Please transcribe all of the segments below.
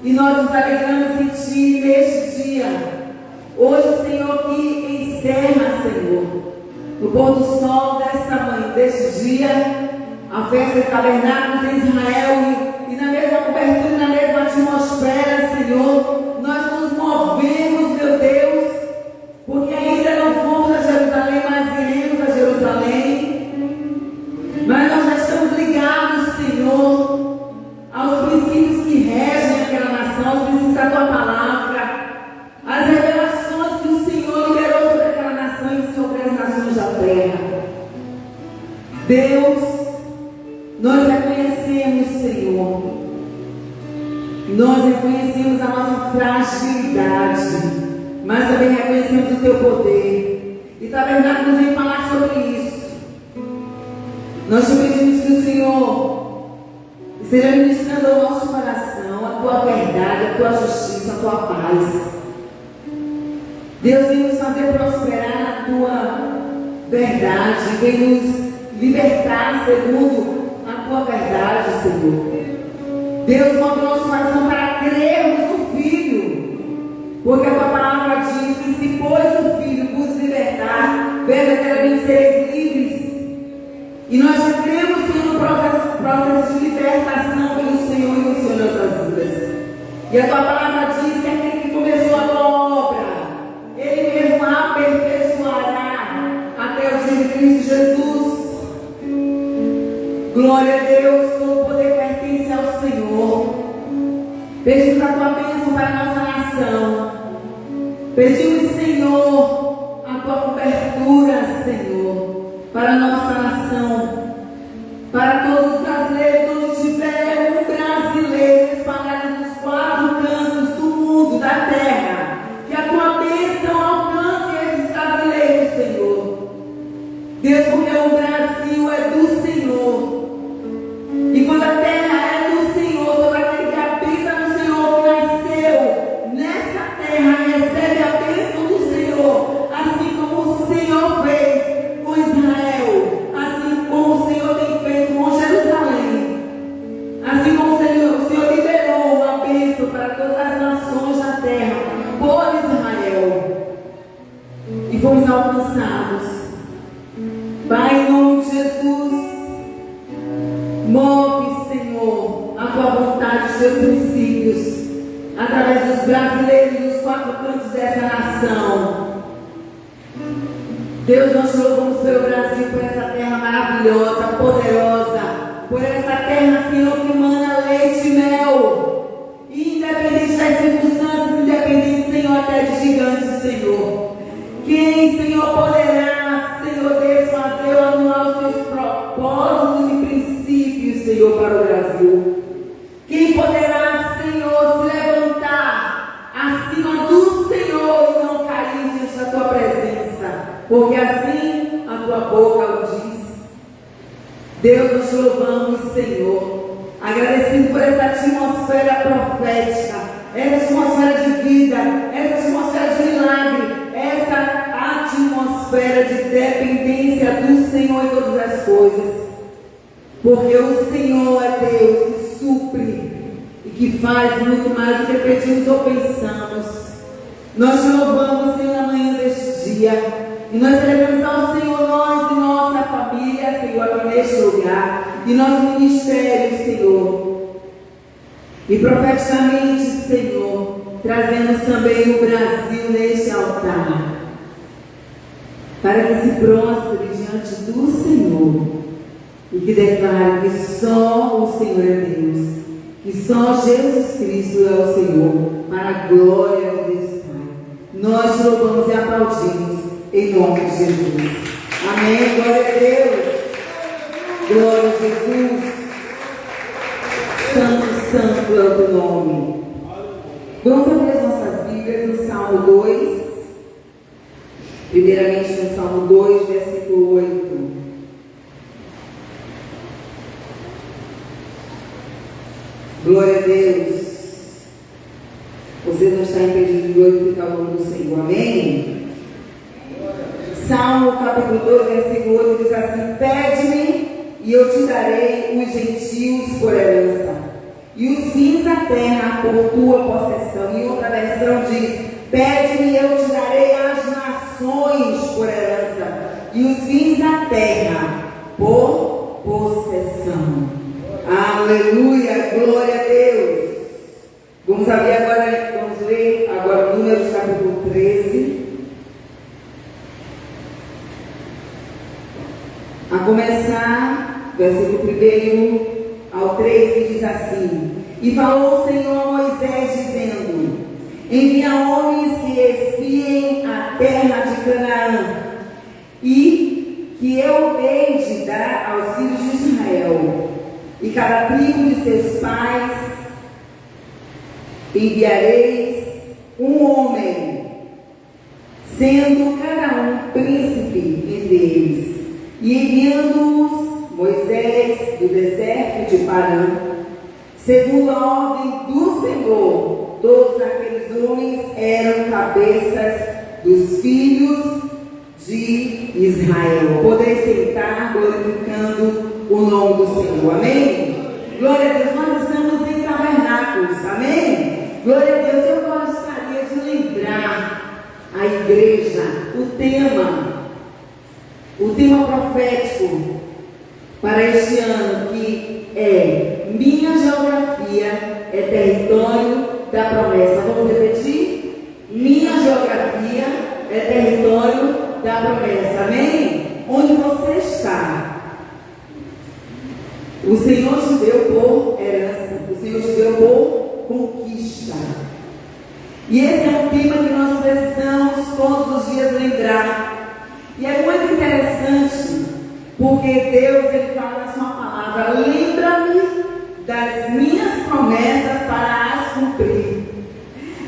E nós nos alegramos em Ti neste dia. Hoje, Senhor, que encerra, Senhor, no pôr do sol desta manhã, deste dia, a festa de tabernáculos em Israel. E na mesma cobertura, na mesma atmosfera, Senhor, nós nos movemos, meu Deus, porque ainda não fomos a Jerusalém, mas iremos a Jerusalém. Mas nós já estamos ligados, Senhor, aos princípios que regem aquela nação, aos princípios da Tua palavra, as revelações que o Senhor liberou sobre aquela nação e sobre as nações da terra. Deus, nós reconhecemos, Senhor, nós reconhecemos a nossa fragilidade, mas também reconhecemos o Teu poder. E tabernáculos vem falar sobre isso. Nós te pedimos que o Senhor esteja ministrando ao nosso coração a Tua verdade, a Tua justiça, a Tua paz. Deus vem nos fazer prosperar na Tua verdade, vem nos libertar segundo a Tua verdade, Senhor. Deus move o nosso coração para crermos no Filho, porque a Tua palavra diz que se pois o Filho vos libertar, verdadeiramente sereis livres. E nós já cremos, Senhor, no processo de libertação pelo Senhor e no Senhor nossas vidas. E a Tua palavra diz que aquele que começou a Tua obra, Ele mesmo a aperfeiçoará até o dia de Cristo Jesus. Glória a Deus, todo o poder pertence ao Senhor. Pedimos a Tua bênção para a nossa nação. Pedimos, Senhor, a Tua cobertura, Senhor, para a nossa nação, para todos os brasileiros, onde tiver um brasileiro espalhado nos 4 cantos do mundo, da terra. Que a Tua bênção alcance esses brasileiros, Senhor. Deus, porque o Brasil é do Senhor. E quando a terra é do Senhor, todo aquele que habita no Senhor, que nasceu nessa terra, recebe a bênção do Senhor, assim como o Senhor fez com Israel, assim como o Senhor tem feito com Jerusalém, assim como o Senhor liberou uma bênção para todas as nações da terra, por Israel, e fomos alcançados. Pai, em nome de Jesus, move, Senhor, a Tua vontade, os Teus princípios, através dos brasileiros dos 4 cantos dessa nação. Deus, nós te louvamos pelo Brasil, por essa terra maravilhosa, poderosa, por essa terra, Senhor, que emana leite e mel, independente das circunstâncias, independente, Senhor, até de gigantes, Senhor. Quem, Senhor, poderá, Senhor, desfazer ou anular os Teus propósitos e princípios, Senhor, para o Brasil? Quem poderá, Senhor, se levantar acima do Senhor e não cair diante da Tua presença? Porque assim a Tua boca o diz. Deus, nós te louvamos, Senhor, agradecido por essa atmosfera profética, essa atmosfera de vida, essa atmosfera de milagre, essa atmosfera de dependência do Senhor em todas as coisas. Porque o Senhor é Deus que supre e que faz muito mais do que pedimos ou pensamos. Nós te louvamos, Senhor, na manhã deste dia. E nós celebramos ao Senhor, nós e nossa família, Senhor, aqui neste lugar. E nosso ministério, Senhor. E profeticamente, Senhor, trazemos também o Brasil neste altar, para que se prostre diante do Senhor e que declare que só o Senhor é Deus, que só Jesus Cristo é o Senhor, para a glória de Deus Pai. Nós te louvamos e aplaudimos em nome de Jesus. Amém. Glória a Deus. Glória a Jesus. Santo, santo é o Teu nome. Vamos abrir as nossas Bíblias no Salmo 2. Primeiramente no Salmo 2, versículo 8. Glória a Deus. Você não está impedido de glorificar o nome do Senhor. Amém? Salmo capítulo 2, versículo 8 diz assim: Pede-me e eu te darei os gentios por herança, e os fins da terra por tua possessão. Em outra versão diz: pede-me e eu te darei as nações por herança, e os fins da terra por possessão. Aleluia, glória a Deus. Vamos ler agora Números capítulo 13. A começar, versículo 1 ao 3, que diz assim: e falou o Senhor a Moisés, dizendo: envia homens que espiem a terra de Canaã, e que eu hei de dar aos filhos de Israel, e cada tribo de seus pais enviareis um homem, sendo cada um príncipe entre eles. E enviando-os Moisés do deserto de Parã, segundo a ordem do Senhor, todos aqueles homens eram cabeças dos filhos de Israel. Podeis sentar glorificando o nome do Senhor. Amém? Glória a Deus. Nós estamos em tabernáculos. Amém? Glória a Deus. Eu gostaria de lembrar a igreja o tema profético para este ano, que é: minha geografia é território da promessa. Vamos repetir? Minha geografia é território da promessa. Amém? Onde você está, o Senhor te deu por herança, o Senhor te deu por conquista. E esse é um tema que nós precisamos todos os dias lembrar. E é muito interessante, porque Deus, Ele fala na sua palavra: lembra-me das minhas promessas para as cumprir.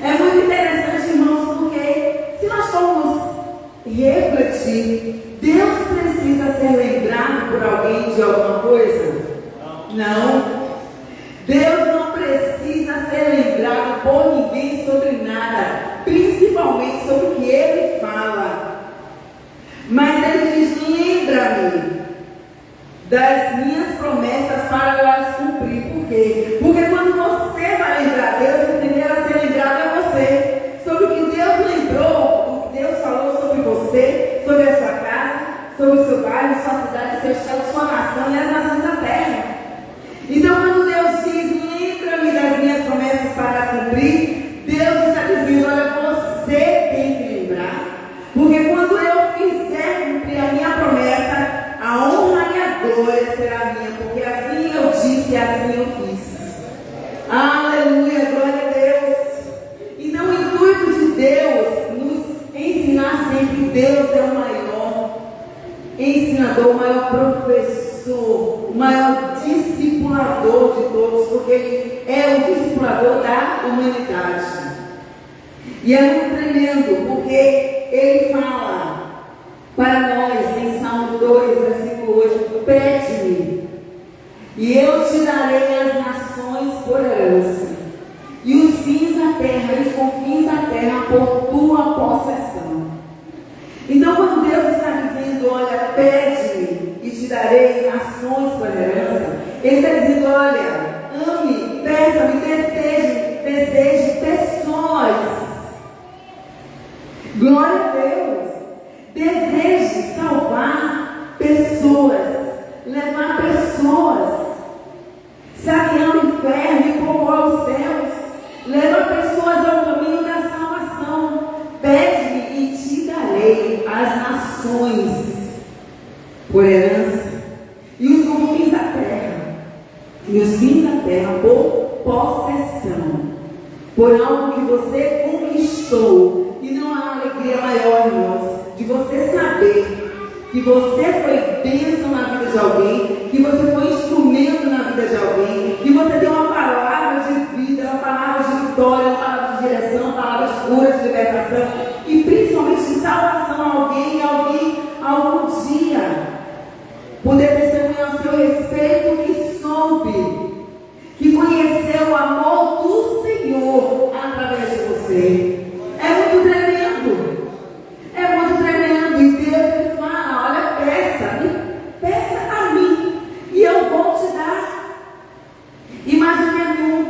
É muito interessante, irmãos, porque se nós formos refletir, Deus precisa ser lembrado por alguém de alguma coisa? Não. Deus não precisa ser lembrado por ninguém sobre nada, principalmente sobre o que Ele fala. Mas Ele diz: lembra-me das minhas promessas para eu as cumprir. Por quê? Porque quando você vai lembrar Deus, o primeiro a ser lembrado é você. Sobre o que Deus lembrou, o que Deus falou sobre você, sobre a sua casa, sobre o seu bairro, sua cidade, seu estado, sua nação e as nações da terra. Então, quando Deus diz: lembra-me das minhas promessas para as cumprir, Deus está dizendo: olha, você tem que lembrar. Porque quando eu fizer cumprir a minha promessa, a honra e a glória será minha. Porque assim eu disse e assim eu fiz. Aleluia, glória a Deus. Então o intuito de Deus nos ensinar sempre: Deus é o maior ensinador, o maior professor, o maior discipulador de todos, porque Ele é o discipulador da humanidade. E é muito tremendo, porque Ele fala para nós em Salmo 2, versículo 8: pede-me e eu te darei as nações por herança, e os fins da terra, e os confins da terra por tua possessão. Então, quando Deus está dizendo: olha, pede-me e te darei nações por herança, Ele está dizendo: olha, ame, peça-me, deseje pessoas. Glória a Deus. Deseje salvar pessoas, levar pessoas, saquear o inferno e povoar os céus, leva pessoas ao caminho da salvação. Pede-me e te darei as nações por herança, e os confins da terra, e os fins da terra por possessão, por algo que você conquistou. E não há alegria maior, irmãos, de você saber que você foi bênção na vida de alguém, que você foi instrumento na vida de alguém, que você deu uma palavra de vida, uma palavra de vitória, uma palavra de direção, uma palavra de cura, de libertação, e principalmente de salvação a alguém, algum dia poder testemunhar a seu respeito, que soube, que conheceu o amor do Senhor através de você. É muito tremendo. É muito tremendo. E Deus fala: olha, peça a mim, e eu vou te dar. E mais do que nunca,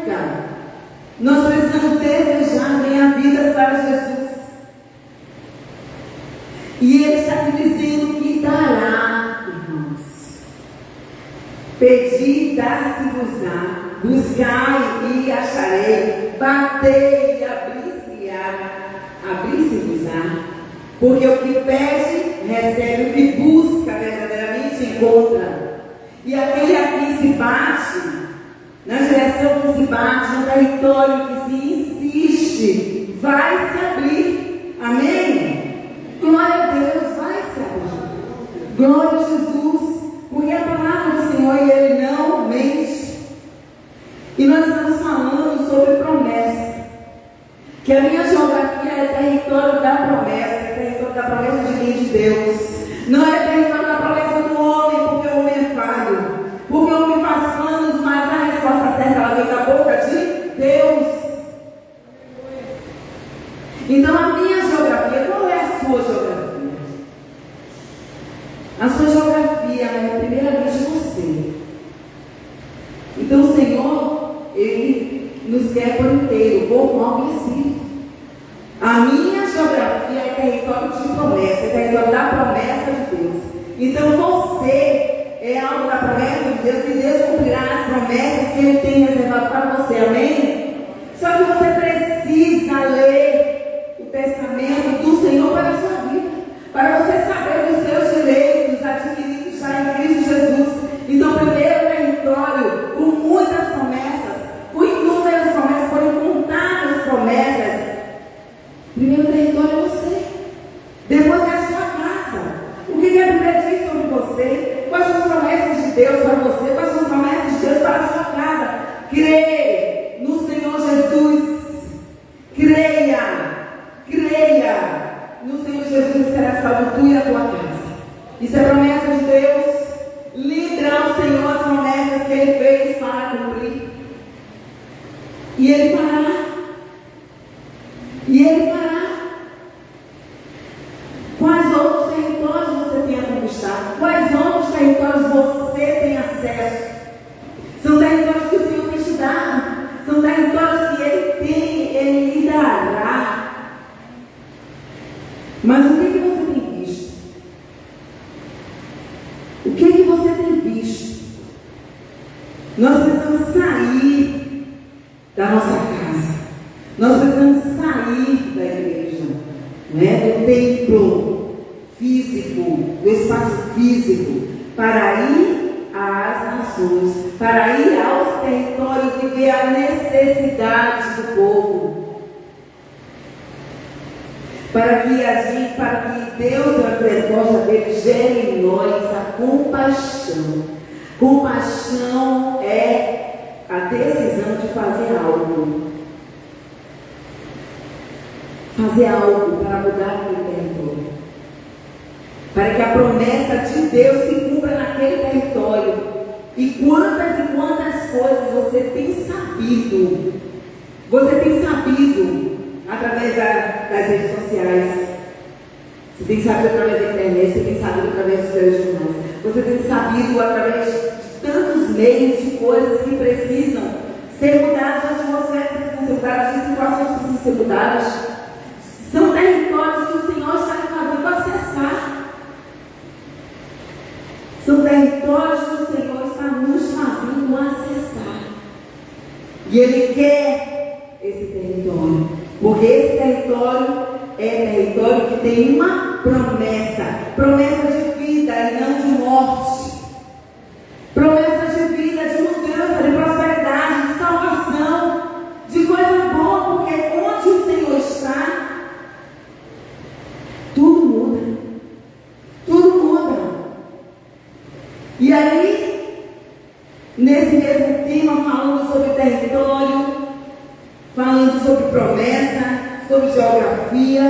dar-se-vos-á, buscai e acharei, batei e abrir-se-vos-á, porque o que pede, recebe, o que busca, verdadeiramente encontra. E aquele aqui se bate, na direção que se bate, no território que se insiste, vai se abrir. Amém? Glória a Deus, vai se abrir. Glória a Jesus, porque a palavra do Senhor, Ele não mente. E nós estamos falando sobre promessa, que a minha geografia é território da promessa, é território da promessa de mim, de Deus. Não é território da promessa do homem, porque o homem é falho, porque o homem faz planos, mas a resposta certa ela vem da boca de Deus. Então a minha geografia, qual é a sua geografia? A sua geografia é primeiramente você. Então o Senhor, Ele nos quer por inteiro, corpo, alma e espírito. A minha geografia é território de promessa, é território da promessa de Deus. Então você é algo da promessa de Deus, e Deus cumprirá as promessas que Ele tem reservado para você. Amém? Só que você precisa ler o testamento do Senhor para a sua vida, para você saber dos seus direitos adquiridos já em Cristo Jesus. Então, primeiro território, com muitas promessas, com inúmeras promessas, foram contadas promessas. Primeiro território é você, depois é a sua casa. O que a Bíblia diz sobre você? Quais são as promessas de Deus para você? Quais são as promessas de Deus para a sua casa? Creia no Senhor Jesus. Creia no Senhor Jesus, será salvo tu e a tua casa. Isso é promessa de Deus. Lembra ao Senhor as promessas que Ele fez para cumprir. E Ele fará. Quais outros territórios você tem a conquistar? Quais outros territórios você tem acesso? São territórios que o Senhor tem te dado. São territórios que Ele lhe dará. Mas o que você tem visto? O que você tem visto? Nós precisamos sair da nossa casa. Nós precisamos sair da igreja, do templo físico, do espaço físico, para ir às nações, para ir aos territórios e ver a necessidade do povo. Para que Deus, na misericórdia dele, gere em nós a compaixão. Compaixão é a decisão de fazer algo. Fazer algo para mudar aquele território. Para que a promessa de Deus se cumpra naquele território. E quantas coisas você tem sabido? Você tem sabido através das redes sociais. Você tem sabido através da internet. Você tem sabido através dos telejornais. Você tem sabido através de tantos meios de coisas que precisam ser mudadas, de atmosferas que precisam ser mudadas, de situações que precisam ser mudadas. São territórios que o Senhor está lhe fazendo acessar. São territórios que o Senhor está nos fazendo acessar. E Ele quer esse território. Porque esse território é território que tem uma promessa. Promessa de vida e não de morte. Promessa de vida, de mudança, de prosperidade, de salvação, de coisa boa, porque onde o Senhor está, tudo muda. Tudo muda. E aí, nesse mesmo tema, falando sobre território, falando sobre promessa, sobre geografia,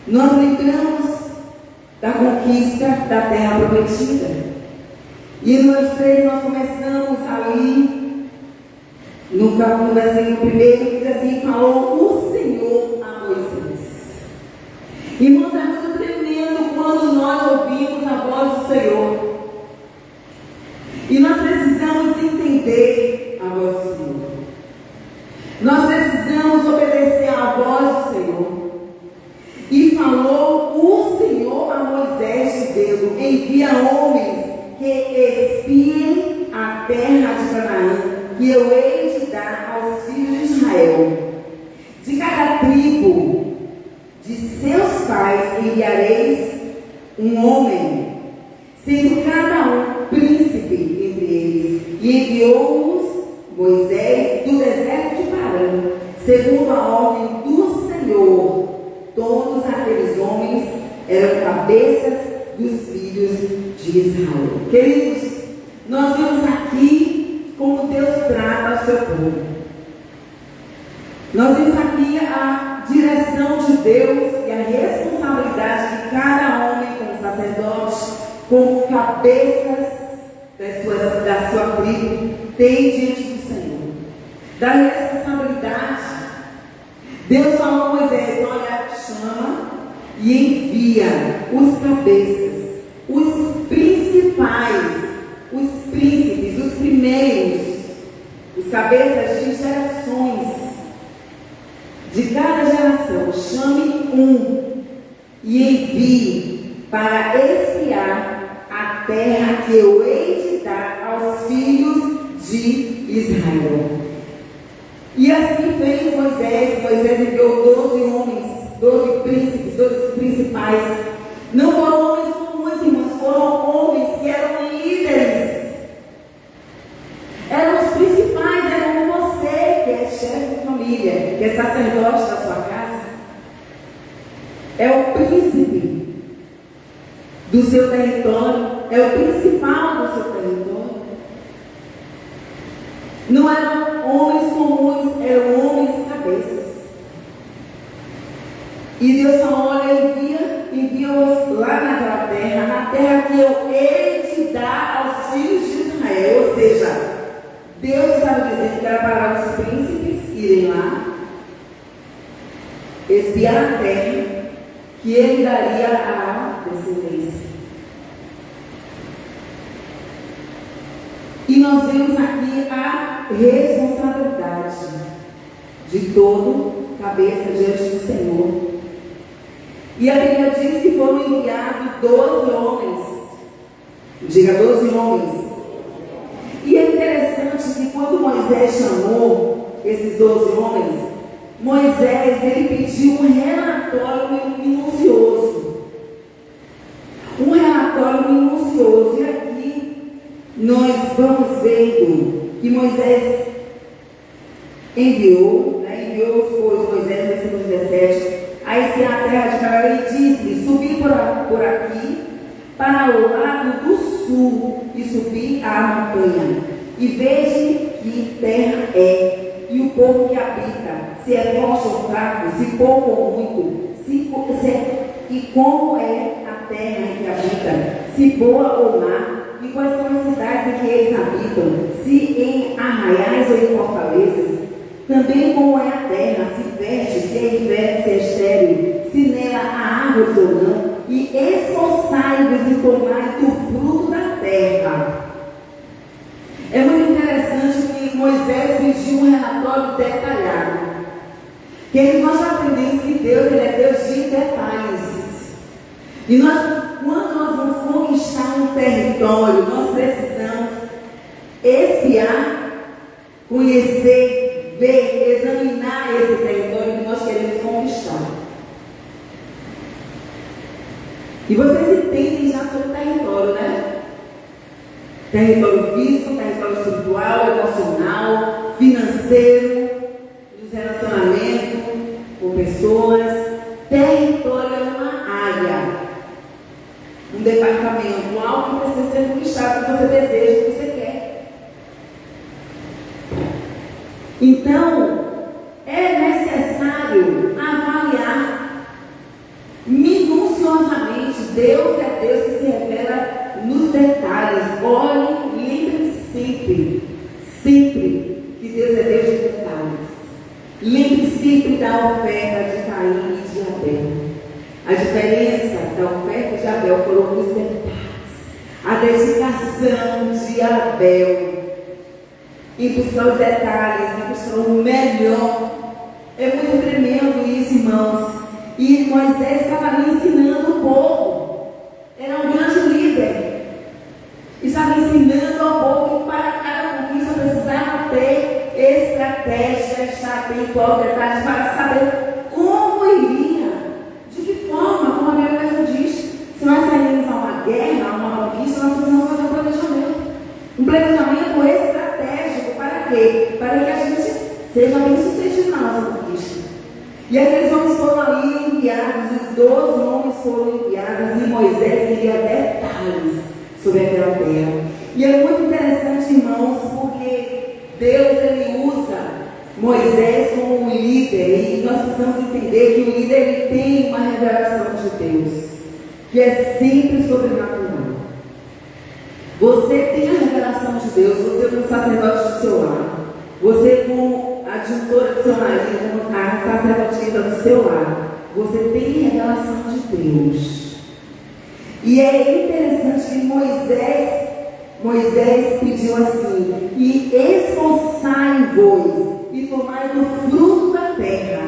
nós lembramos da conquista da terra prometida. E no número 3 nós começamos ali, no versículo 1, que diz assim: falou o Senhor a Moisés. Irmãos, é muito tremendo quando nós ouvimos a voz do Senhor. E nós precisamos entender a voz do Senhor. Nós precisamos obedecer à voz do Senhor. E falou o Senhor a Moisés, dizendo: envia homens que espiem a terra de Canaã, que eu hei de dar aos filhos de Israel. De cada tribo de seus pais enviareis um homem, sendo cada um príncipe entre eles. E enviou-os Moisés do deserto de Parã, segundo a ordem do Senhor. Todos aqueles homens eram cabeças dos filhos de Israel. Queridos, nós vemos aqui como Deus trata o seu povo. Nós vemos aqui a direção de Deus e a responsabilidade de cada homem como sacerdote, como cabeças da sua tribo, tem diante do Senhor. Da responsabilidade, Deus falou a Moisés: olha, chama e envia os cabeças, os principais, os príncipes, os primeiros, os cabeças de gerações, de cada geração. Chame um e envie para espiar a terra que eu hei de dar aos filhos de Israel. E assim fez Moisés. Moisés enviou 12 homens, 12 príncipes, 12 principais. Não foram homens comuns, irmãos, foram homens que eram líderes. Eram os principais, eram você, que é chefe de família, que é sacerdote da sua casa. É o príncipe do seu território, é o principal do seu território. Não eram homens comuns, eram homens cabeças. E Deus falou: olha, envia-os lá naquela terra, na terra que eu hei de dar aos filhos de Israel. Ou seja, Deus estava dizendo que era para os príncipes irem lá, espiar a terra que ele daria à descendência. E nós vemos aqui a responsabilidade de todo cabeça diante do Senhor. E a Bíblia diz que foram enviados 12 homens. Diga, 12 homens. E é interessante que quando Moisés chamou esses 12 homens, Moisés, ele pediu um relatório minucioso. Um relatório minucioso. E aqui nós vamos vendo que Moisés enviou os Moisés, versículo 17, a espiar a terra de Canaã, e disse: subi por aqui para o lado do sul e subi a montanha, e veja que terra é, e o povo que habita, se é forte ou fraco, se pouco ou muito, e como é a terra em que habita, se boa ou má, e quais são as cidades em que eles habitam, se em arraiais ou em fortalezas, também como é a terra, se veste, se é inverno, se é estéril, se nela há árvores ou não, e esforçai-vos em tomar do fruto da terra. É muito interessante que Moisés pediu um relatório detalhado. Que nós já aprendemos que Deus, ele é Deus de detalhes. E quando nós vamos conquistar um território, nós precisamos espiar, conhecer, ver, examinar esse território que nós queremos conquistar. E vocês entendem já sobre o território, né? Território físico, território espiritual, emocional, financeiro, dos relacionamentos com pessoas. Território é uma área, um departamento, algo que precisa ser conquistado, que você deseja, que você quer. Então, é necessário avaliar minuciosamente. Deus é Deus que se revela nos detalhes. Olhe, lembre sempre que Deus é Deus de detalhes. Lembre sempre da oferta de Caim e de Abel. A diferença da oferta de Abel foram os detalhes. A dedicação de Abel em buscar os detalhes, em buscar o melhor. É muito tremendo isso, irmãos. E Moisés estava ali ensinando o povo. Era um grande líder. Estava ensinando ao povo para estratégia, estar atento aos detalhes para saber como iria, de que forma, como a Bíblia mesmo diz. Se nós saímos a uma guerra, a uma conquista, nós precisamos fazer um planejamento. Um planejamento estratégico para quê? Para que a gente seja bem sucedido na nossa conquista. E aqueles homens foram ali enviados, os 12 homens foram enviados, e Moisés queria detalhes sobre aquela terra. E é muito interessante, irmãos, porque Deus, ele usa Moisés como um líder, e nós precisamos entender que o líder, ele tem uma revelação de Deus, que é sempre sobrenatural. Você tem a revelação de Deus, você como sacerdote do seu lar, você como adjutora do seu marido, como a sacerdotisa do seu lar, você tem a revelação de Deus. E é interessante que Moisés pediu assim: e esforçai-vos e tomai do fruto da terra.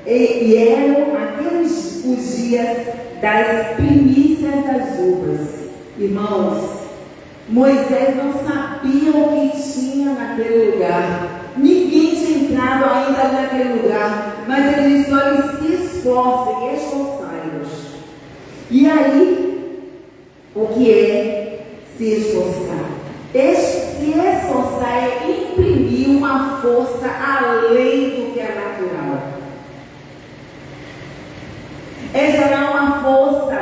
E eram aqueles os dias das primícias das uvas. Irmãos, Moisés não sabia o que tinha naquele lugar. Ninguém tinha entrado ainda naquele lugar. Mas ele disse: olha, se esforcem, esforçai-vos. E aí, o que é se esforçar? Se esforçar é imprimir uma força além do que é natural. É gerar uma força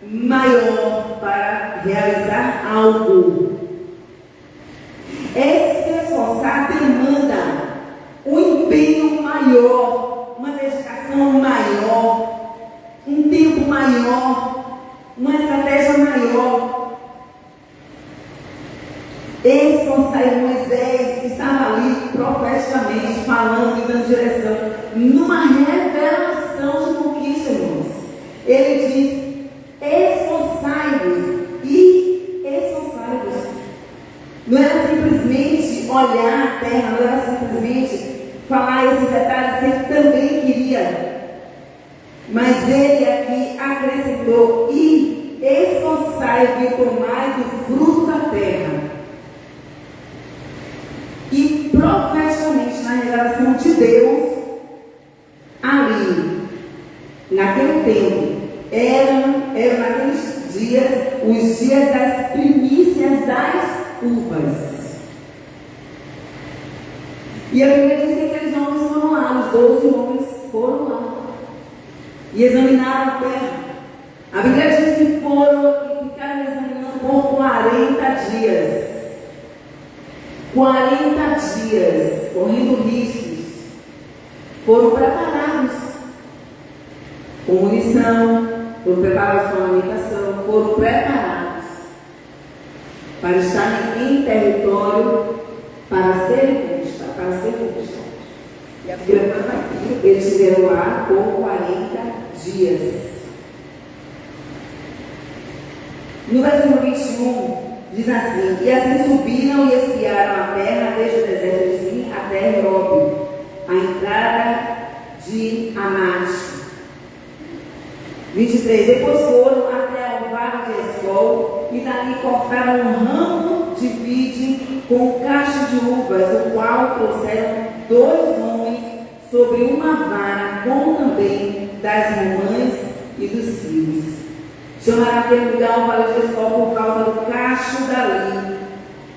maior para realizar algo. Se esforçar demanda um empenho maior, uma dedicação maior, um tempo maior, uma estratégia maior. Esforçar Moisés estava ali profeticamente falando e dando direção numa revelação de conquista, irmãos. Ele diz: esforçai-vos e esforçai-vos. Não era simplesmente olhar a terra, não era simplesmente falar esses detalhes que ele também queria. Mas ele aqui acrescentou: e esforçai-vos e tomai do fruto da terra. E profeticamente, na revelação de Deus, ali, naquele tempo, eram naqueles dias, os dias das primícias das uvas. E a Bíblia diz que aqueles homens foram lá, os 12 homens foram lá, e examinaram a terra. A Bíblia diz que foram e ficaram examinando por 40 dias. 40 dias, correndo riscos, foram preparados com munição, foram preparados com alimentação, foram preparados para estar em território para ser conquistados. E a Bíblia fala aqui, eles estiveram lá por 40 dias. No versículo 21, diz assim: e assim subiram e espiaram a terra desde o deserto de Zin até Herob, a entrada de Amate. 23, depois foram até o vale de Escol, e dali cortaram um ramo de vide com um cacho de uvas, o qual trouxeram 2 homens sobre uma vara, como também das mamães e dos filhos. Chamaram aquele lugar o vale de Escol por causa do cacho dali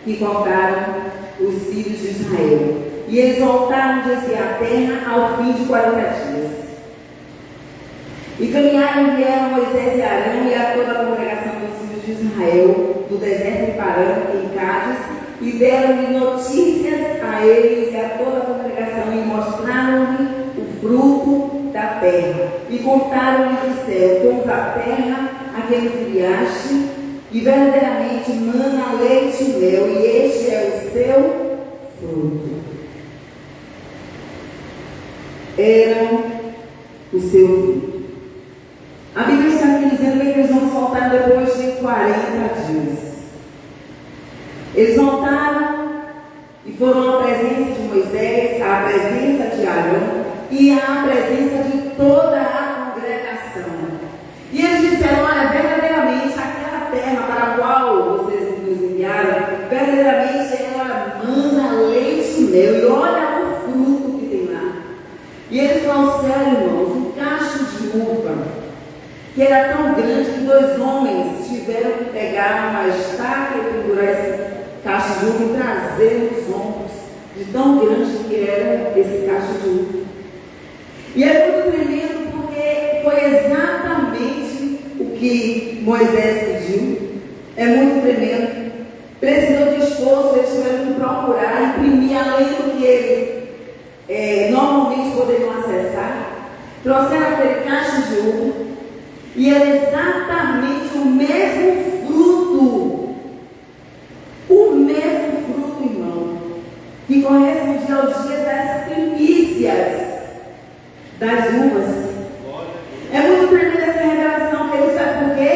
que cortaram os filhos de Israel. E eles voltaram de espiar a terra ao fim de 40 dias. E caminharam e vieram Moisés e Arão e a toda a congregação dos filhos de Israel do deserto de Parã, em Cádiz, e deram-lhe notícias a eles e a toda a congregação, e mostraram-lhe o fruto da terra. E contaram-lhe do céu: fomos à terra a que nos enviaste, e verdadeiramente mana leite e mel, e este é o seu fruto. Eram o seu fruto. A Bíblia está aqui dizendo que eles vão voltar depois de 40 dias. Eles voltaram e foram à presença de Moisés, à presença de Arão e à presença de toda a congregação. E eles disseram: olha, verdadeiramente aquela terra para a qual vocês nos enviaram, verdadeiramente ela mana leite e mel. E olha o E eles trouxeram, irmãos, um cacho de uva, que era tão grande que 2 homens tiveram que pegar uma estaca e pendurar esse cacho de uva e trazer nos ombros, de tão grande que era esse cacho de uva. E é muito tremendo porque foi exatamente o que Moisés pediu. É muito tremendo. Precisou de esforço, eles tiveram que procurar, imprimir além do que eles normalmente poderiam acessar. Trouxeram aquele cacho de uva e era exatamente o mesmo fruto. O mesmo fruto, irmão, que correspondia aos dias das primícias das uvas. É muito tremenda essa revelação, que ele sabe por quê?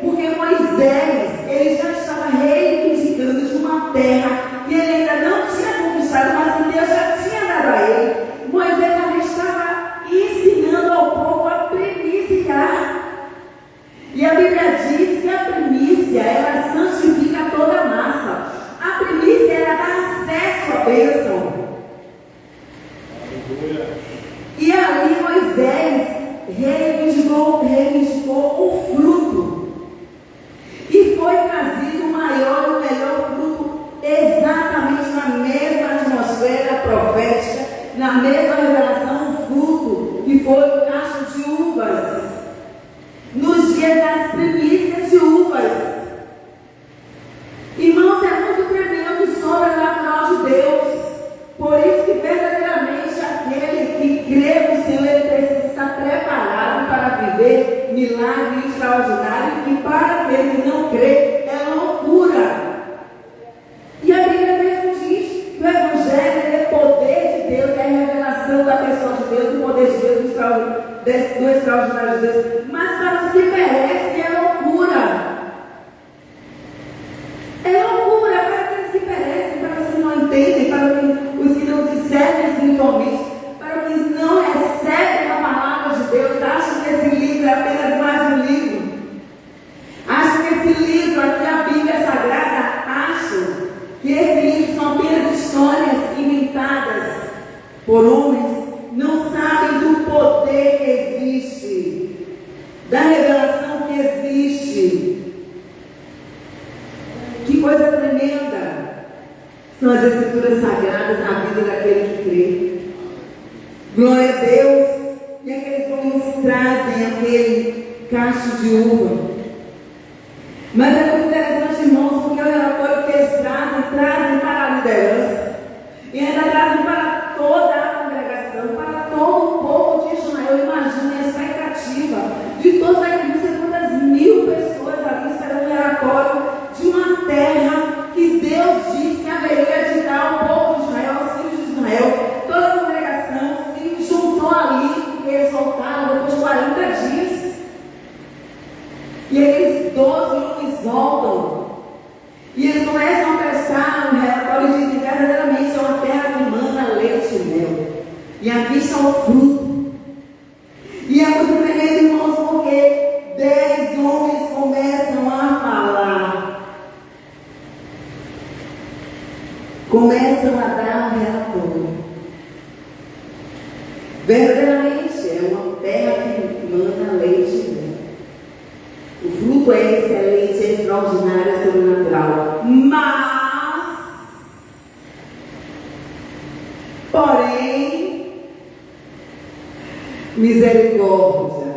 Porque Moisés, ele já estava reivindicando de uma terra que ele ainda não tinha conquistado, mas que Deus já tinha dado a ele. Moisés já estava ensinando ao povo a primiciar. E a Bíblia diz que a primícia, ela santifica toda a massa. A primícia, ela dá acesso à bênção. E ali Moisés reivindicou o fruto. E foi trazido o maior e o melhor fruto, exatamente na mesma atmosfera profética, na mesma revelação, o fruto, que foi o cacho de uvas, nos dias das primícias de uvas. Irmãos, é muito tremendo o sobrenatural de Deus. Por isso que verdadeiramente aquele que crê no Senhor, ele precisa estar preparado para viver milagre extraordinário, que para aquele que não crê é loucura. E a Bíblia mesmo diz que o Evangelho é poder de Deus, é a revelação da pessoa de Deus, do poder de Deus, do extraordinário de Deus. Mas para os que perecem é loucura. É loucura para aqueles que perecem, para os que não entendem, para os que não discernem espiritualmente, para os que não recebem a palavra de Deus, acham que esse livro é apenas mais um livro. Acham que esse livro aqui, a Bíblia Sagrada, acham que esse livro são apenas histórias inventadas por homens. Não sabem do poder que existe, da revelação que existe. Que coisa tremenda são as Escrituras Sagradas na vida daquele que crê. Glória a Deus. E aqueles homens trazem aquele cacho de uva. Mas é muito interessante, irmãos, porque o relatório que eles trazem para a liderança, e ainda trazem para toda a congregação, para todo o povo de Israel. Imagine a expectativa de todas aquelas 200.000 pessoas ali esperando o relatório de uma terra que Deus disse que haveria de dar ao povo de Israel, aos filhos de Israel. Toda a congregação se juntou ali, porque eles voltaram depois de 40 dias. E aqueles 12 homens voltam. E eles começam a prestar um relatório e dizem: verdadeiramente é uma terra que mana leite e mel. E aqui está o fruto. E é muito tremendo, irmãos, porque 10 homens começam a falar. Começam a dar um relatório. Verdadeiramente é uma terra que mana leite e mel. O fruto é excelente, é extraordinário, é sobrenatural. Mas, porém, misericórdia.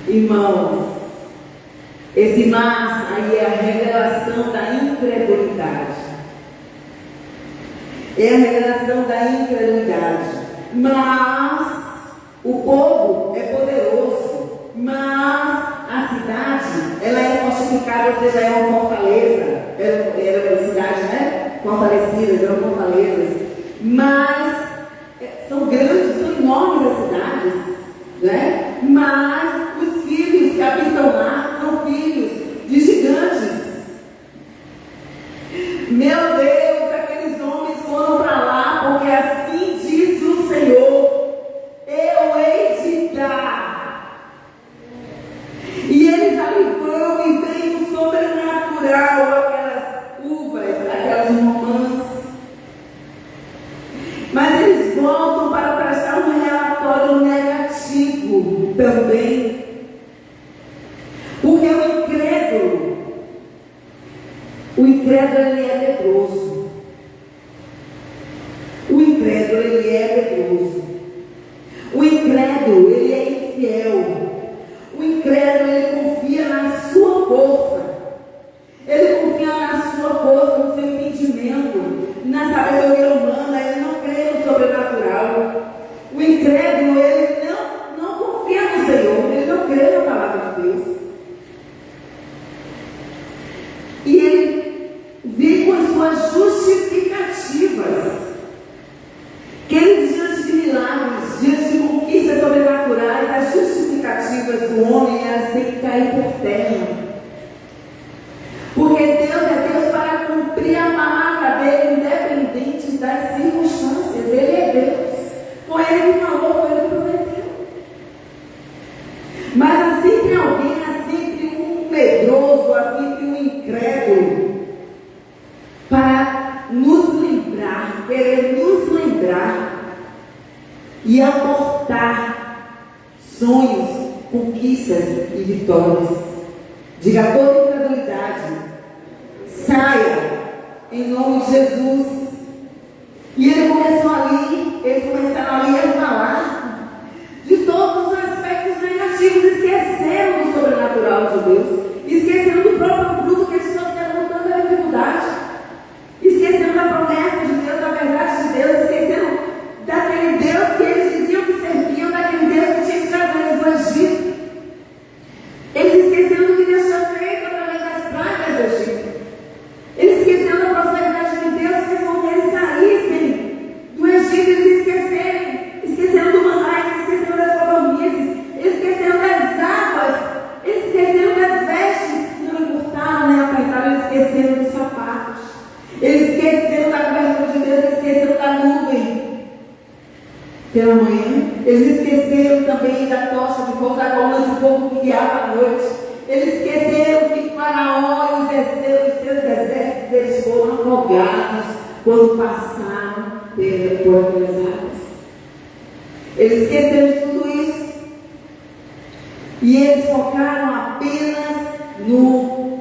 Irmãos, esse mas aí é a revelação da incredulidade. É a revelação da incredulidade. Mas o povo é poderoso. Mas a cidade, ela é fortificada, ou seja, é uma fortaleza. Era uma cidade, né? Fortalecidas, eram fortalezas. Mas são grandes, são enormes as cidades, né? Mas os filhos que habitam lá são filhos de gigantes. Meu Deus, aqueles homens foram para lá, porque assim diz o Senhor: eu hei de dar. E eles ali vão e veem o sobrenatural, aquelas uvas, aquelas romãs. Mas eles vão voltam para prestar um relatório negativo também. Porque o incrédulo ele é medroso. O incrédulo ele é medroso. O incrédulo ele é infiel. O incrédulo ele confia na sua força. Ele confia na sua força, no seu entendimento, na sabedoria humana. Ele não crê no sobrenatural. O incrédulo ele não confia no Senhor. Ele não crê na palavra de Deus. E ele vem com as suas justificativas. Que ele, diante de milagres, diante de conquistas sobrenaturais, as justificativas do homem, elas têm que cair por terra. Porque Deus é Deus para cumprir a palavra dele, independente das circunstâncias. Ele é Deus. Foi ele que falou, foi ele que prometeu. Mas há sempre alguém, há sempre um medroso, há sempre um incrédulo, para nos lembrar, querer nos lembrar e aportar sonhos, conquistas e vitórias. Diga toda incredulidade, saia em nome de Jesus. E eles começaram ali a falar de todos os aspectos negativos, esqueceram do sobrenatural de Deus, esqueceram do próprio fruto que eles trouxeram com tanta dificuldade, esqueceram da promessa de Deus, da verdade de Deus, esqueceram daquele Deus que eles diziam que serviam, daquele Deus que tinha tirado eles do Egito. Eles esqueceram do que Deus tinha feito através das pragas do Egito. Eles esqueceram da prosperidade de Deus, que eles vão eles saíssem do Egito. Eles esqueceram do maná, eles esqueceram das codornizes, eles esqueceram das águas, eles esqueceram das vestes que não encurtaram nem apertaram, eles esqueceram dos sapatos, eles esqueceram da cobertura de Deus, eles esqueceram da nuvem pela manhã, eles esqueceram também da tocha de fogo, da coluna de fogo que guiava à noite. Eles esqueceram que Faraó e os seus exércitos, eles foram afogados quando passaram por aquelas águas. Eles esqueceram de tudo isso. E eles focaram apenas no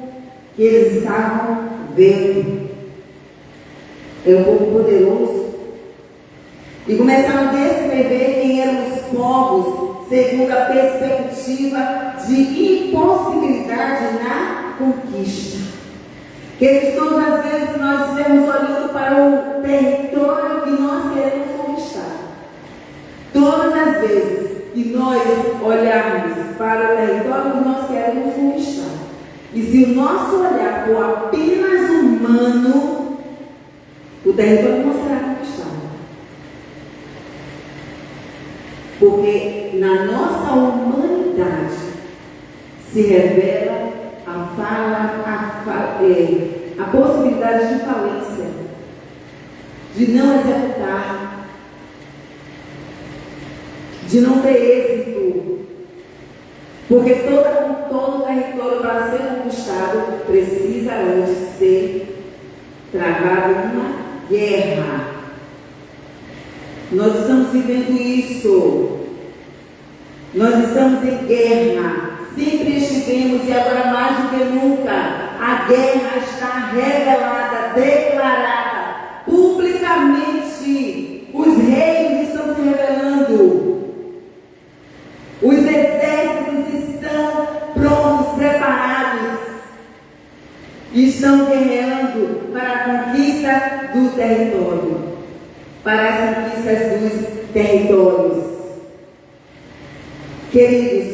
que eles estavam vendo. É um povo poderoso. E começaram a descrever quem eram os povos segundo a perspectiva de impossibilidade na conquista. Queridos, todas as vezes que nós estivermos olhando para o território que nós queremos conquistar, todas as vezes que nós olharmos para o território que nós queremos conquistar, e se o nosso olhar for apenas humano, o território não será conquistado. Porque na nossa humanidade se revela a possibilidade de falência, de não executar, de não ter êxito. Porque todo território para ser conquistado precisa antes ser travado uma guerra. Nós estamos vivendo isso. Nós estamos em guerra. Sempre estivemos e agora mais do que nunca a guerra está revelada, declarada publicamente. Os reis estão se revelando. Os exércitos estão prontos, preparados. E estão guerreando para a conquista do território. Para as conquistas dos territórios. Queridos,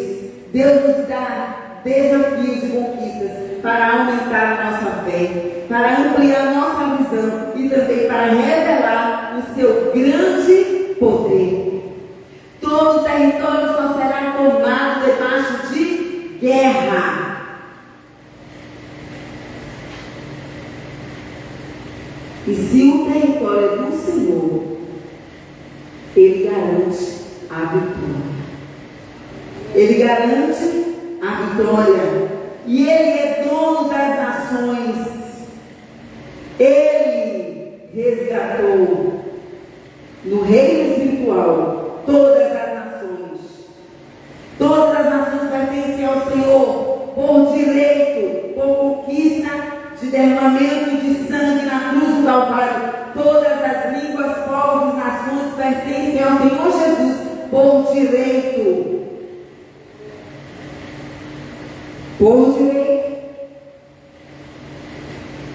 Deus nos dá desafios e conquistas para aumentar a nossa fé, para ampliar a nossa visão e também para revelar o seu grande poder. Todo o território só será tomado debaixo de guerra. E se o território é do Senhor, Ele garante a vitória. Ele garante a vitória. E Ele é dono das nações. Ele resgatou no reino espiritual, todas as nações pertencem ao Senhor, por direito, por conquista de derramamento de sangue na cruz do Calvário. Todas as línguas, povos e nações pertencem ao Senhor Jesus, por direito. Por direito.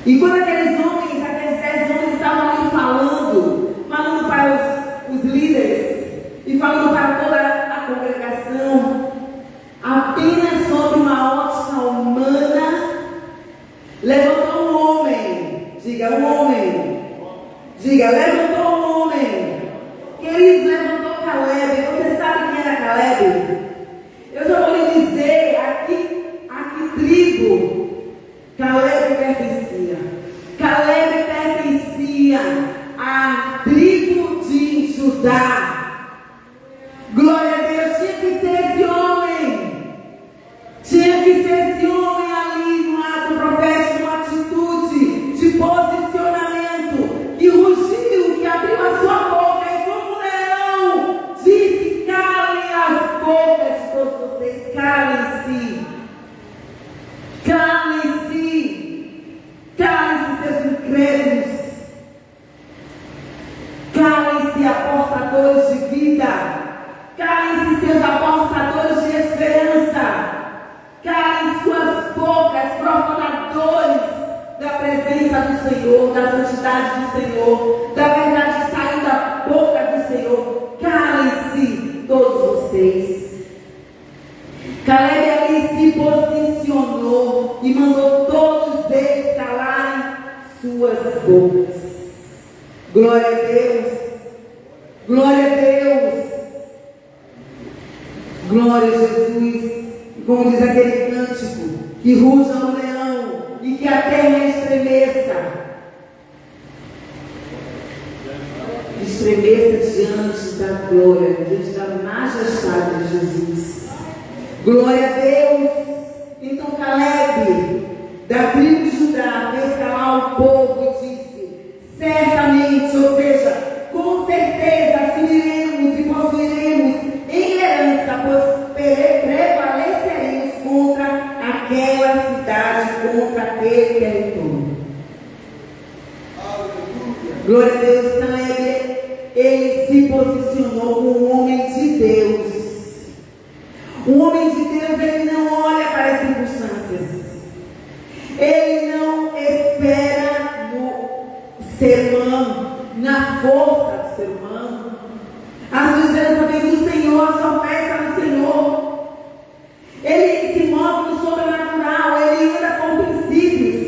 E quando aqueles 10 homens estavam ali falando para os líderes e falando para toda a congregação, apenas sobre uma ótica humana, levantou um homem. Diga, levantou um homem. Queridos, levantou Caleb. Você sabe quem era Caleb? Eu só vou lhe dizer a que tribo Caleb pertencia. Caleb pertencia à tribo de Judá. Glória a Deus, tinha que ser esse homem. Tinha que ser esse homem ali no ato profético, uma atitude de posicionamento, que rugiu, que abriu a sua boca e como um leão disse: calem as bocas de todos vocês, calem-se. Calem-se, seus incrédulos. Calem-se, aportadores de vida. Calem-se, seus aportadores de esperança. Calem suas bocas, profanadores da presença do Senhor, da santidade do Senhor, da verdade que saiu da boca do Senhor. Calem-se, todos vocês. Caleb ali se posicionou e mandou todos eles calarem suas bocas. Glória a Deus. Glória a Deus. Glória a Jesus. Como diz aquele cântico, que ruja o leão e que a terra estremeça. Estremeça diante da glória, diante da majestade de Jesus. Glória a Deus. Então Caleb, da tribo de Judá, fez calar o povo e disse: certamente, ou seja, com certeza assumiremos e possuiremos em herança, pois prevaleceremos contra aquela cidade, contra aquele território. Glória a Deus. Caleb, ele se posicionou como um homem de Deus. Um homem de Deus, ele não olha para as circunstâncias. Ele não espera no ser humano, na força do ser humano. A sua esperança vem do Senhor, a sua fé está no Senhor. Ele se move no sobrenatural, ele anda com princípios.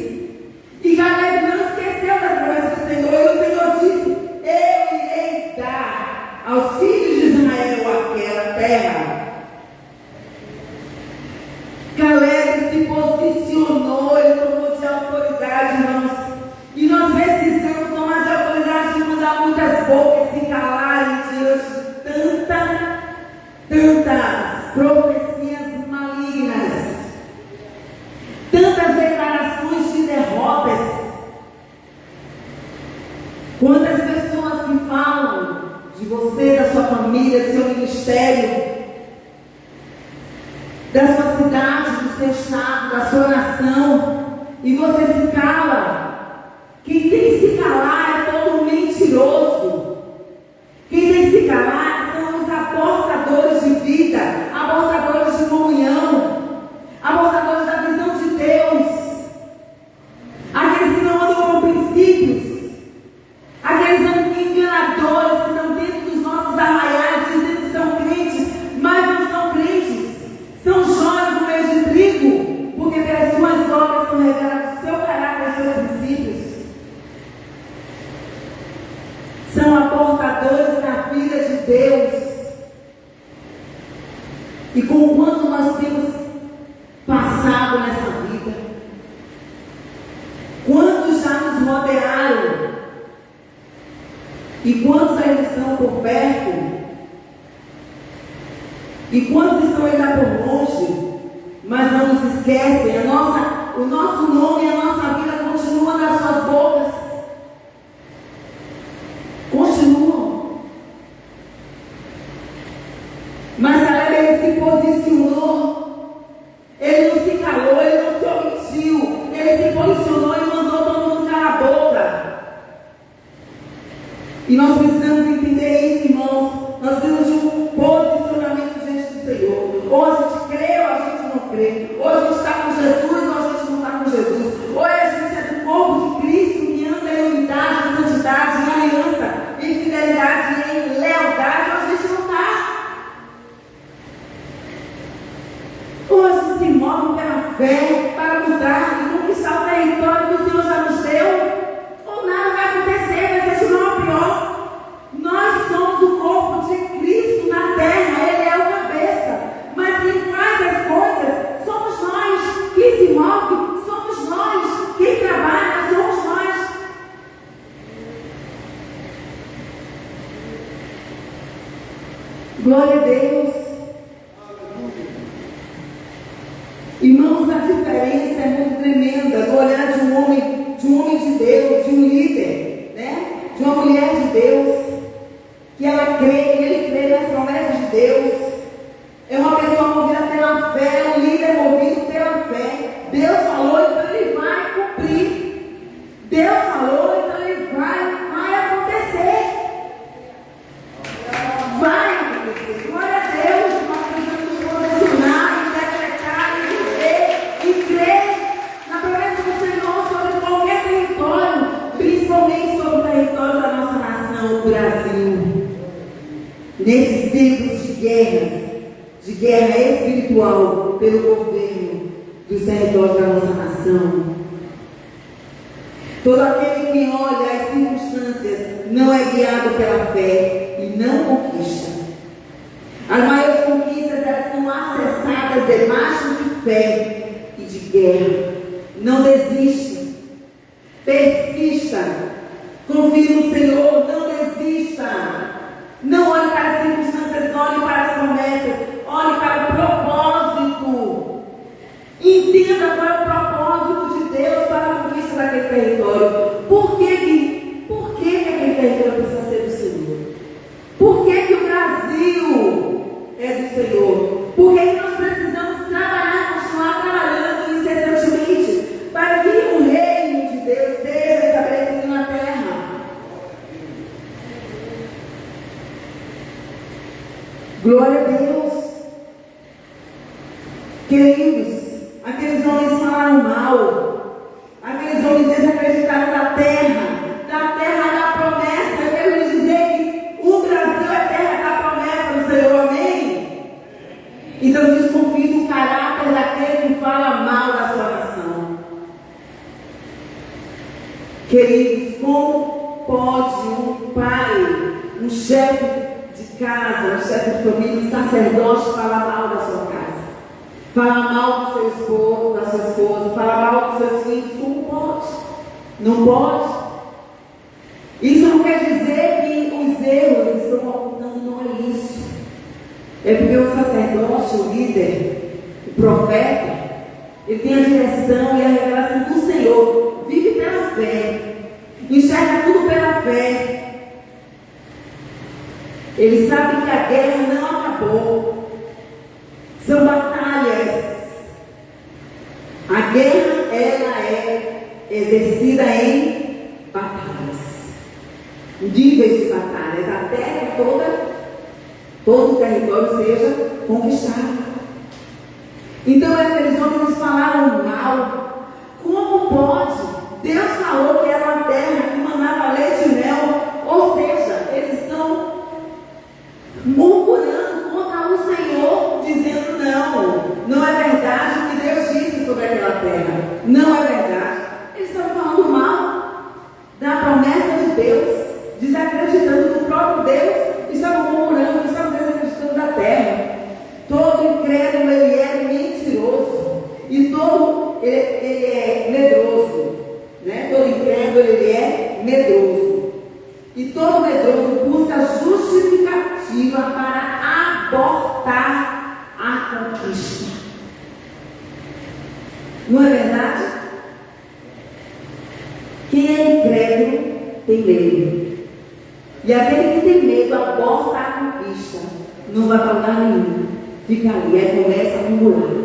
E Caleb não esqueceu das promessas do Senhor. E o Senhor disse: eu irei dar aos filhos de Israel aquela terra. Caleb se posicionou, ele tomou de autoridade, irmãos. E nós precisamos tomar de autoridade de mandar muitas bocas se calarem diante de tantas profecias malignas, tantas declarações de derrotas. Quantas pessoas que falam de você, da sua família, do seu ministério, da sua cidade, do seu estado, da sua nação, e você se cala. Quem tem que se calar é todo mentiroso. Quem tem que se calar são os aportadores de vida, aportadores de comunhão, aportadores da visão de Deus, aqueles que não andam com princípios, aqueles enganadores que estão dentro dos nossos arraiais, dizendo que são crentes, mas não são crentes. São joias no meio de trigo, porque pelas suas obras são revelados o seu caráter e seus princípios. São aportadores da vida de Deus. E com quanto nós temos passado nessa vida? Quantos já nos rodearam? E quantos ainda estão por perto? E quantos estão ainda por longe, mas não nos esquecem? O nosso nome e a nossa vida continuam nas suas bocas. Continuam. se posicionou, ele não se calou, ele não se omitiu, ele se posicionou e mandou todo mundo calar a boca. E nós precisamos entender isso, irmãos. Nós precisamos de um posicionamento diante do Senhor. Ou a gente crê ou a gente não crê. Ou a gente está com Jesus ou a gente não está com Jesus. Ou a gente é do corpo de Cristo que anda em unidade, em santidade, em aliança, em fidelidade, em lealdade, ou a gente não está. Ou a gente se move pela fé para mudar e conquistar o território que o Senhor já nos deu. Ou nada vai acontecer, vai ser de mal a pior. Nós somos o corpo de Cristo na terra, Ele é o cabeça. Mas quem faz as coisas somos nós. Quem se move somos nós. Quem trabalha somos nós. Glória a Deus. Irmãos, a diferença é muito tremenda do olhar de um homem de Deus, de um líder, né? De uma mulher de Deus, que ela crê, ele crê nas promessas de Deus. É uma pessoa movida pela fé, é um líder movido pela fé. Deus falou, então ele vai cumprir. Deus falou, então ele vai acontecer. Vai acontecer. Glória a Deus, nós precisamos nos posicionar, interpretar, e crer na promessa do Senhor sobre qualquer território, principalmente sobre o território da nossa nação, o Brasil. Nesses tempos de guerra espiritual pelo governo dos territórios da nossa nação, todo aquele que olha as circunstâncias não é guiado pela fé e não conquista. As maiores conquistas elas são acessadas debaixo de fé e de guerra. Não desista, persista, confie no Senhor, não desista. Não olhe para as circunstâncias, não olhe para as promessas, olhe para o propósito. Entenda qual é o propósito de Deus para a conquista daquele território. Por que aquele território precisa ser do Senhor? Por que o Brasil é do Senhor? Por que nós precisamos trabalhar, continuar trabalhando incessantemente para que o reino de Deus seja estabelecido na terra? Glória a Deus. Queridos, aqueles homens falaram mal, aqueles homens desacreditaram da terra da promessa. Eu quero lhes dizer que o Brasil é terra da promessa do Senhor, amém? Então desconfie do caráter daquele que fala mal da sua nação. Queridos, como pode um pai, um chefe de casa, um chefe de família, um sacerdote falar mal da sua casa? Falar mal do seu esposo, da sua esposa, falar mal dos seus filhos? Como pode? Não pode? Isso não quer dizer que os erros estão ocultando, não é isso. É porque o sacerdote, o líder, o profeta, ele tem a direção e a revelação do Senhor. Vive pela fé, enxerga tudo pela fé. Ele sabe que a guerra não acabou. São batalhas. A guerra, ela é exercida em batalhas. Níveis de batalhas, até que todo o território seja conquistado. Então, aqueles homens falaram mal. Como pode? Deus falou que era uma terra que mandava leite e mel. Ou seja, eles estão murmurando contra o Senhor, dizendo não é verdade o que Deus disse sobre aquela terra. Não é verdade. Eles estão falando mal da promessa de Deus, desacreditando do próprio Deus, estavam murmurando, estavam desacreditando da terra. Todo incrédulo, ele é mentiroso, e todo ele é medroso, né? Todo incrédulo, ele é medroso, e todo medroso busca justificativa para abortar a conquista. Não é verdade? Quem é incrédulo tem medo, e aquele que tem medo aborta a conquista, não vai para lugar nenhum. fica ali, aí começa a murmurar.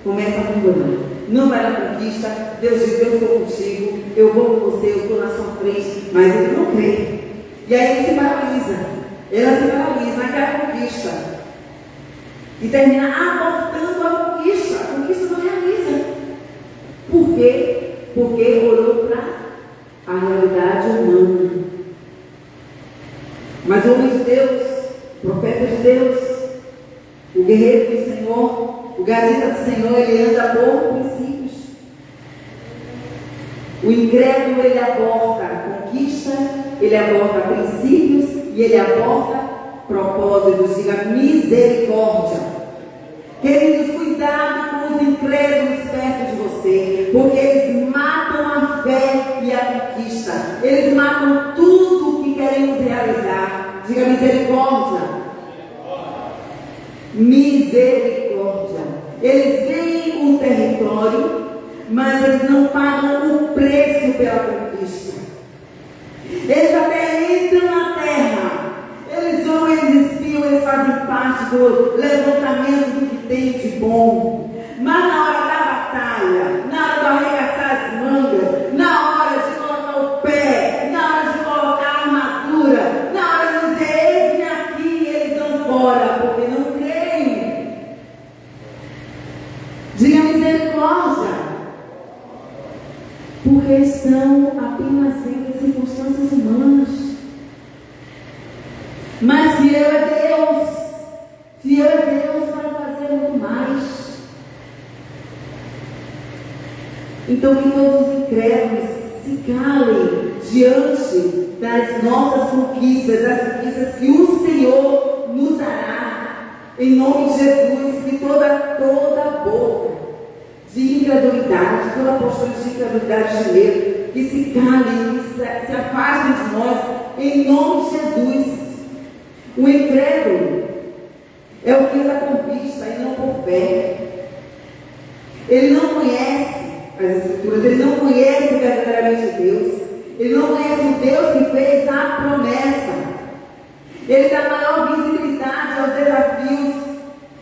Começa a murmurar. Não vai na conquista, Deus diz, eu estou contigo, eu vou com você, eu estou na sua frente, mas ele não crê. E aí ele se paralisa. Ela se paralisa naquela conquista. E termina abortando a conquista. A conquista não realiza. Por quê? Porque orou para a realidade humana. Mas o homem de Deus, o profeta de Deus, o guerreiro do Senhor, o gazeta do Senhor, ele anda por princípios. O incrédulo, ele aborta a conquista, ele aborta princípios e ele aborta propósitos. Diga misericórdia. Queridos, cuidado com os incrédulos perto de você, porque eles matam a fé e a conquista. Eles matam tudo o que queremos realizar. Diga misericórdia. Misericórdia. Eles veem o território, mas eles não pagam o preço pela conquista. Eles até entram na terra. Eles vão, eles espiam, eles fazem parte do levantamento do que tem de bom. Mas na hora da batalha, na hora de arregaçar as mangas, na hora de colocar o pé, na hora de colocar a armadura, na hora de dizer, eis-me aqui, eles estão fora, porque não creem. Diga misericórdia. Porque estão apenas vendo circunstâncias humanas. Mas fiel é Deus para fazer muito mais. Então que todos os incrédulos se calem diante das nossas conquistas, das conquistas que o Senhor nos dará, em nome de Jesus. Que toda boca de incredulidade, toda postura de incredulidade, de medo, que se calem, que se afastem de nós, em nome de Jesus. O incrédulo é o que anda por vista e não por fé. Ele não conhece as Escrituras, ele não conhece verdadeiramente Deus, ele não conhece o Deus que fez a promessa. Ele dá maior visibilidade aos desafios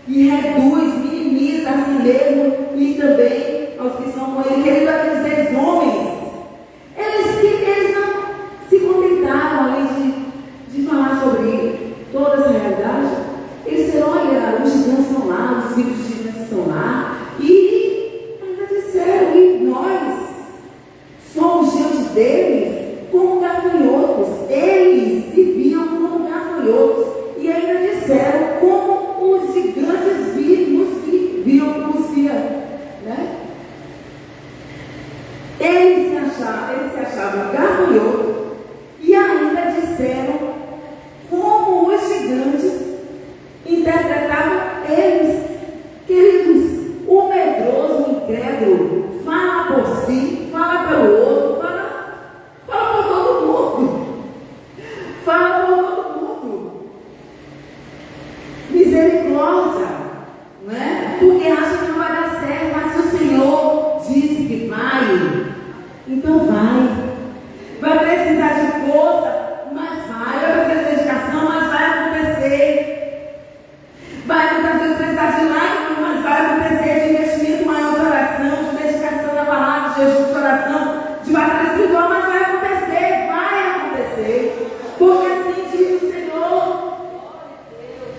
e reduz, minimiza a si mesmo e também aos que estão com ele. Querido, aqueles 10 homens, eles não se contentaram, além de falar sobre toda essa realidade. Eles disseram, olha, os gigantes estão lá, os filhos de gigantes estão lá, e ainda disseram, e nós somos diante deles como gafanhotos. Eles se viam como gafanhotos, e ainda disseram como os gigantes nos via, né? Eles se achavam gafanhotos, e ainda disseram como os gigantes interpretavam eles. Queridos, o medroso, o incrédulo, fala por si, fala pelo outro, fala por todo mundo. Fala por todo mundo. Misericórdia, não é? Porque acha que não vai dar certo, mas se o Senhor disse que vai, então vai. Vai precisar de força, mas vai precisar de dedicação, mas vai acontecer. Vai muitas vezes precisar de lágrimas, mas vai acontecer, de investimento maior de oração, de dedicação da palavra, de jejum, de oração, de batalha espiritual, mas vai acontecer, porque assim diz o Senhor.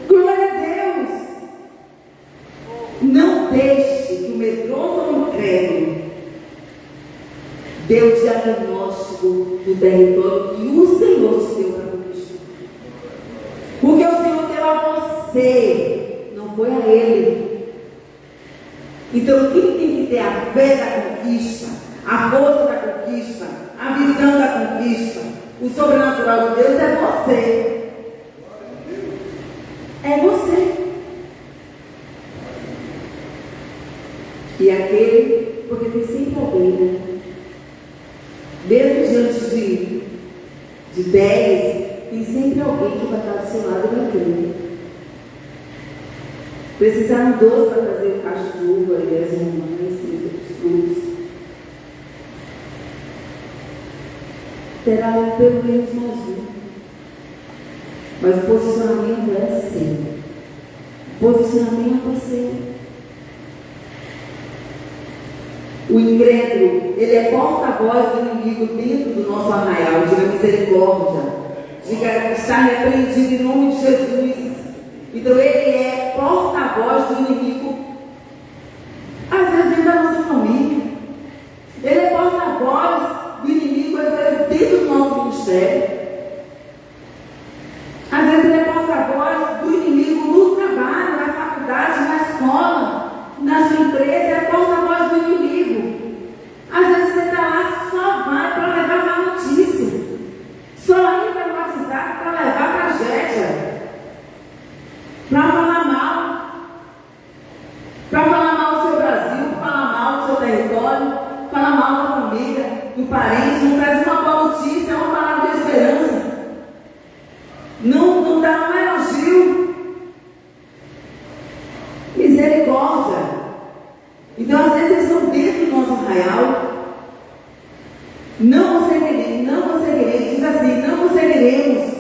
Glória a Deus. Não deixe que o medroso ou o incrédulo dê o diagnóstico do território que o Senhor te deu para conquistar. Porque o Senhor deu a você, não foi a Ele. Então quem tem que ter a fé da conquista, a força da conquista, a visão da conquista, o sobrenatural de Deus é você. É você. E aquele, porque tem sempre alguém, né? Mesmo diante de 10, tem sempre alguém que vai estar do seu lado e vai crer. Precisaram 12 para trazer o cacho de uva e as irmãs, os frutos. Terá pelo menos mais um. Mas o posicionamento é sempre. Posicionamento é você. O incrédulo, ele é porta-voz do inimigo dentro do nosso arraial. Diga misericórdia. Diga, está repreendido em nome de Jesus. Então ele é porta-voz do inimigo. Às vezes dentro da nossa família. Ele é porta-voz do inimigo, às vezes dentro do nosso ministério. Às vezes ele é porta-voz do inimigo no trabalho, na faculdade, na escola, na sua empresa. É porta-voz do inimigo. Às vezes você está lá, só vai para levar uma notícia. Só entra no WhatsApp para levar tragédia. Para falar mal do seu Brasil, falar mal do seu território, falar mal da família, do parente, não traz uma boa notícia, é uma palavra de esperança. Não dá um elogio. Misericórdia. Então, às vezes, eles estão dentro do nosso arraial. Não conseguiremos, diz assim, não conseguiremos.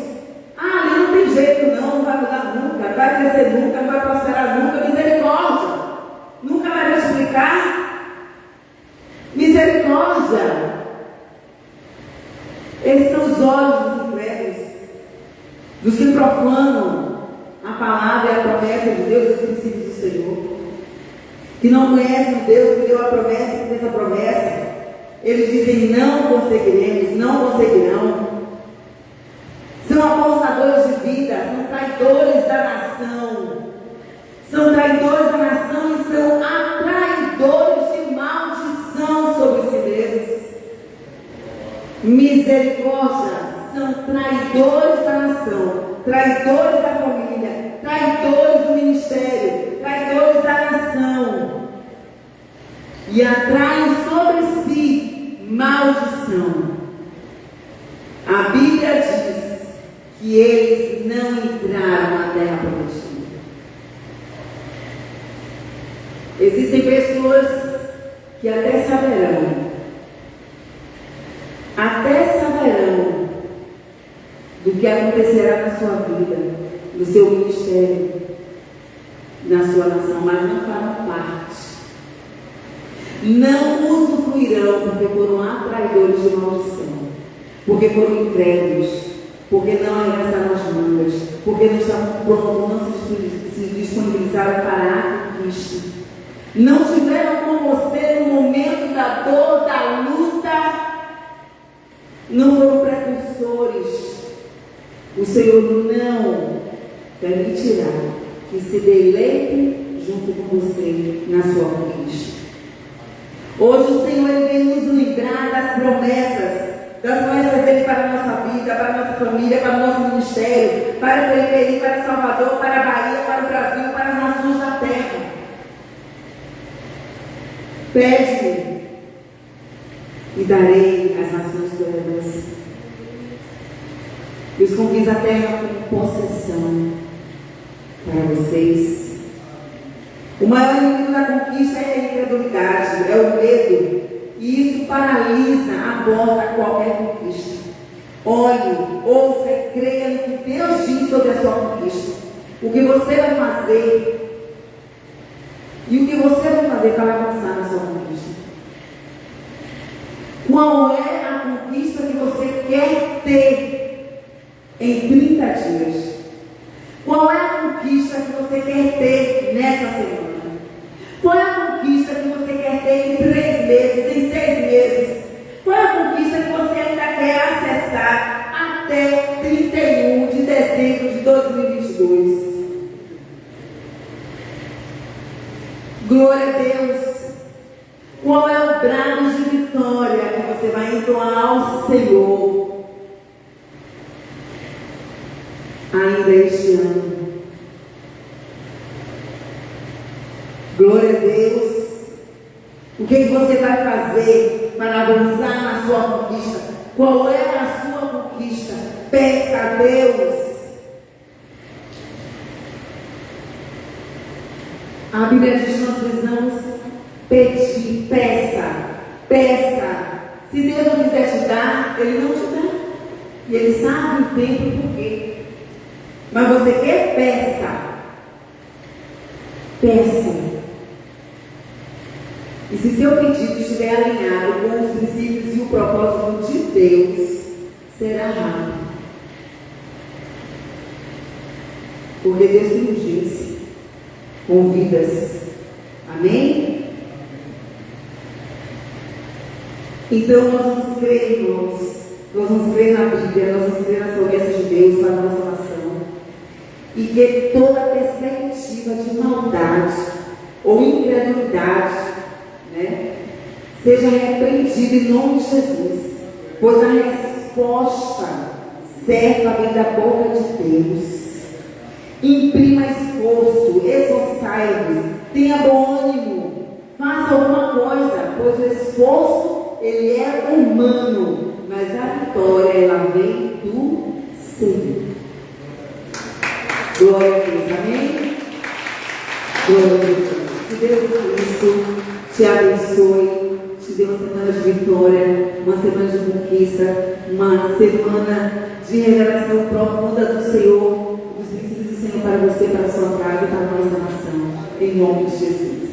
Ah, ali não tem jeito, não vai mudar nunca, não vai crescer nunca, não vai prosperar nunca. Misericórdia. Nunca vai multiplicar. Misericórdia. Esses são os olhos dos incrédulos, dos que profanam a palavra e a promessa de Deus, os princípios do Senhor, que não conhecem o Deus que deu a promessa, que fez a promessa. Eles dizem, não conseguiremos, não conseguirão. São apontadores de vida, são traidores da nação. São traidores da nação e são atraidores de maldição sobre si mesmos. Misericórdia, são traidores da nação, traidores da família, traidores do ministério, traidores da nação. E atraem sobre si maldição. A Bíblia diz que eles não entraram na terra prometida. Existem pessoas que até saberão do que acontecerá na sua vida, no seu ministério, na sua nação, mas não farão parte. Não usufruirão porque foram atraidores de maldição, porque foram incrédulos, porque não arregaçaram as mangas, porque não estavam prontos, não se disponibilizaram para a conquista. Não tiveram com você no momento da dor, da luta. Não foram precursores. O Senhor não permitirá que se deleite junto com você na sua conquista. Hoje o Senhor ele vem nos lembrar das promessas dele para a nossa vida, para a nossa família, para o nosso ministério, para o Periperi, para Salvador, para a Bahia, para o Brasil, para as nações da terra. Pede-me e darei às nações tua herança. E os convido a terra como possessão para vocês. O maior inimigo da conquista é a incredulidade, é o medo. E isso paralisa, aborta qualquer conquista. Olhe, ouça e creia no que Deus diz sobre a sua conquista. O que você vai fazer e o que você vai fazer para avançar na sua conquista. Qual é a conquista que você quer ter em 30 dias? Qual é a conquista que você quer ter nessa semana? Qual é a conquista que você quer ter em 3 meses, em 6 meses? Qual é a conquista que você ainda quer acessar até 31 de dezembro de 2022? Glória a Deus. Qual é o brado de vitória que você vai entoar ao Senhor ainda este ano? Glória a Deus. O que você vai fazer para avançar na sua conquista? Qual é a sua conquista? Peça a Deus. A Bíblia diz que nós precisamos pedir, peça. Se Deus não quiser te dar, Ele não te dá. E Ele sabe o tempo e o porquê. Mas você quer, peça. Peça. E se seu pedido estiver alinhado com os princípios e o propósito de Deus, será rápido. Porque Deus tem urgência com vidas. Amém? Então nós vamos crer, irmãos. Nós vamos crer na Bíblia, nós vamos crer nas promessas de Deus para a nossa nação. E que toda perspectiva de maldade ou incredulidade, né, seja repreendida em nome de Jesus. Pois a resposta certa vem da boca de Deus. Imprima esforço, esforçai-vos, tenha bom ânimo, faça alguma coisa, pois o esforço ele é humano, mas a vitória ela vem do Senhor. Glória a Deus, amém? Glória a Deus. Que Deus Cristo te abençoe, te dê uma semana de vitória, uma semana de conquista, uma semana de revelação profunda do Senhor, dos princípios do Senhor para você, para a sua casa e para a nossa nação. Em nome de Jesus.